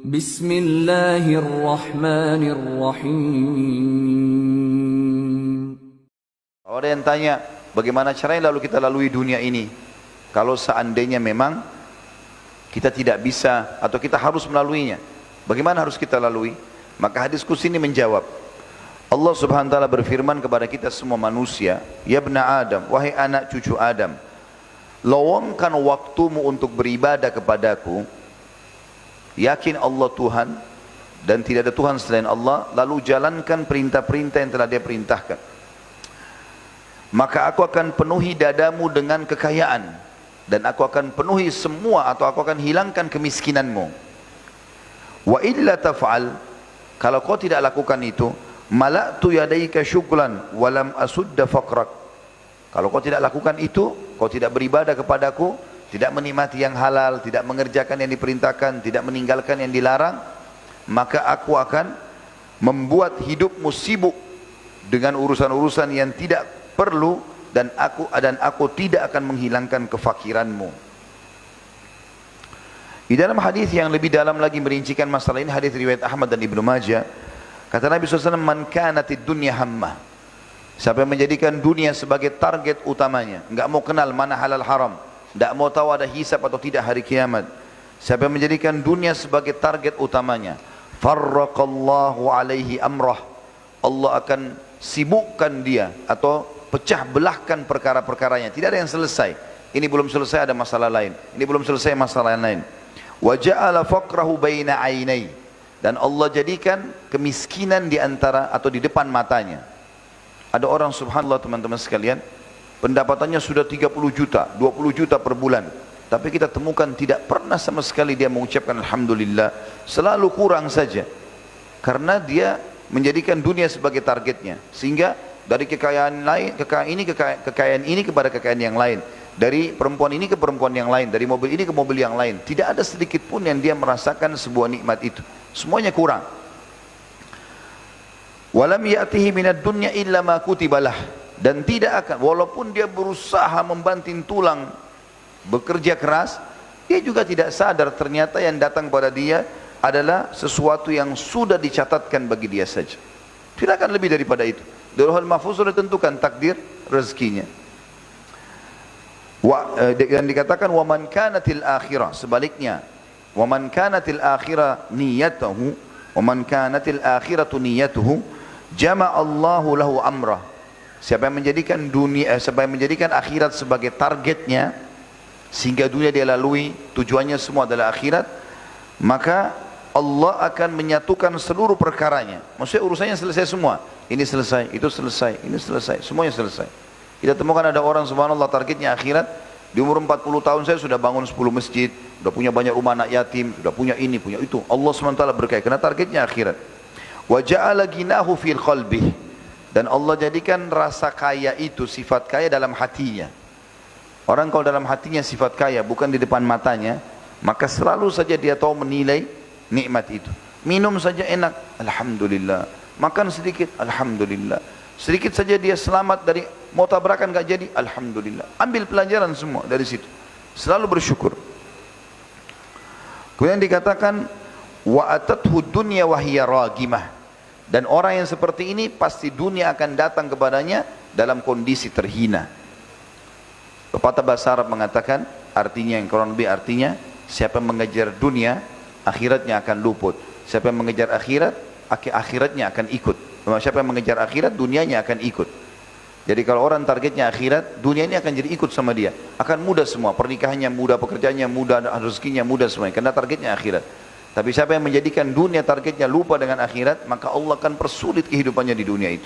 Bismillahirrahmanirrahim. Ada yang tanya, bagaimana caranya lalu kita lalui dunia ini? Kalau seandainya memang kita tidak bisa atau kita harus melaluinya, bagaimana harus kita lalui? Maka hadis qudsi ini menjawab. Allah Subhanahu wa taala berfirman kepada kita semua manusia, "Ya bna Adam, wahai anak cucu Adam, luangkan waktumu untuk beribadah kepadaku. Yakin Allah Tuhan dan tidak ada Tuhan selain Allah, lalu jalankan perintah-perintah yang telah Dia perintahkan. Maka aku akan penuhi dadamu dengan kekayaan dan aku akan penuhi semua atau aku akan hilangkan kemiskinanmu. Wa illa taf'al, kalau kau tidak lakukan itu, mala'tu yadaika syukran walam asudda faqrak. Kalau kau tidak lakukan itu, kau tidak beribadah kepadaku, tidak menikmati yang halal, tidak mengerjakan yang diperintahkan, tidak meninggalkan yang dilarang, maka aku akan membuat hidupmu sibuk dengan urusan-urusan yang tidak perlu dan aku tidak akan menghilangkan kefakiranmu. Di dalam hadis yang lebih dalam lagi merincikan masalah ini, hadis riwayat Ahmad dan Ibnu Majah, kata Nabi SAW, man kanatid dunya hammah, siapa yang menjadikan dunia sebagai target utamanya, enggak mau kenal mana halal haram, enggak mau tahu ada hisab atau tidak hari kiamat, siapa yang menjadikan dunia sebagai target utamanya, farraqallahu alaihi amrah, Allah akan sibukkan dia atau pecah belahkan perkara-perkaranya, tidak ada yang selesai. Ini belum selesai, ada masalah lain. Ini belum selesai, masalah yang lain. Wa ja'ala faqrahu baina ainai, dan Allah jadikan kemiskinan di antara atau di depan matanya. Ada orang subhanallah teman-teman sekalian, pendapatannya sudah 30 juta, 20 juta per bulan, tapi kita temukan tidak pernah sama sekali dia mengucapkan alhamdulillah, selalu kurang saja. Karena dia menjadikan dunia sebagai targetnya, sehingga dari kekayaan lain, kekayaan ini kepada kekayaan yang lain, dari perempuan ini ke perempuan yang lain, dari mobil ini ke mobil yang lain, tidak ada sedikit pun yang dia merasakan sebuah nikmat itu, semuanya kurang. Walam ya'tihi minad dunya illa ma kutibalah, dan tidak akan, walaupun dia berusaha membanting tulang, bekerja keras, dia juga tidak sadar ternyata yang datang pada dia adalah sesuatu yang sudah dicatatkan bagi dia saja. Tidak akan lebih daripada itu. Di Lauhul Mahfuz sudah tentukan takdir rezekinya. Dan dikatakan wa man kanatil akhirah, sebaliknya, wa man kanatil akhirah niyatuhu, wa man kanatil akhiratu niyatuhu, jama'allahu lahu amrah. Siapa yang menjadikan siapa yang menjadikan akhirat sebagai targetnya, sehingga dunia dia lalui, tujuannya semua adalah akhirat, maka Allah akan menyatukan seluruh perkaranya. Maksudnya urusannya selesai semua. Ini selesai, itu selesai, ini selesai, semuanya selesai. Kita temukan ada orang subhanallah targetnya akhirat, di umur 40 tahun saya sudah bangun 10 masjid, sudah punya banyak rumah anak yatim, sudah punya ini, punya itu. Allah SWT berkait, karena targetnya akhirat. Wa ja'ala ginahu fil qalbih, dan Allah jadikan rasa kaya itu sifat kaya dalam hatinya. Orang kalau dalam hatinya sifat kaya, bukan di depan matanya, maka selalu saja dia tahu menilai nikmat itu. Minum saja enak, alhamdulillah. Makan sedikit, alhamdulillah. Sedikit saja dia selamat dari mau tabrakan gak jadi, alhamdulillah. Ambil pelajaran semua dari situ, selalu bersyukur. Kemudian dikatakan wa atathu dunya wa hiya ragimah, dan orang yang seperti ini pasti dunia akan datang kepadanya dalam kondisi terhina. Pepatah bahasa Arab mengatakan, artinya yang kurang lebih artinya, siapa yang mengejar dunia, akhiratnya akan luput. Siapa yang mengejar akhirat, akhiratnya akan ikut. Siapa yang mengejar akhirat, dunianya akan ikut. Jadi kalau orang targetnya akhirat, dunia ini akan jadi ikut sama dia. Akan mudah semua, pernikahannya mudah, pekerjaannya mudah, rezekinya mudah semuanya, karena targetnya akhirat. Tapi siapa yang menjadikan dunia targetnya, lupa dengan akhirat, maka Allah akan persulit kehidupannya di dunia itu.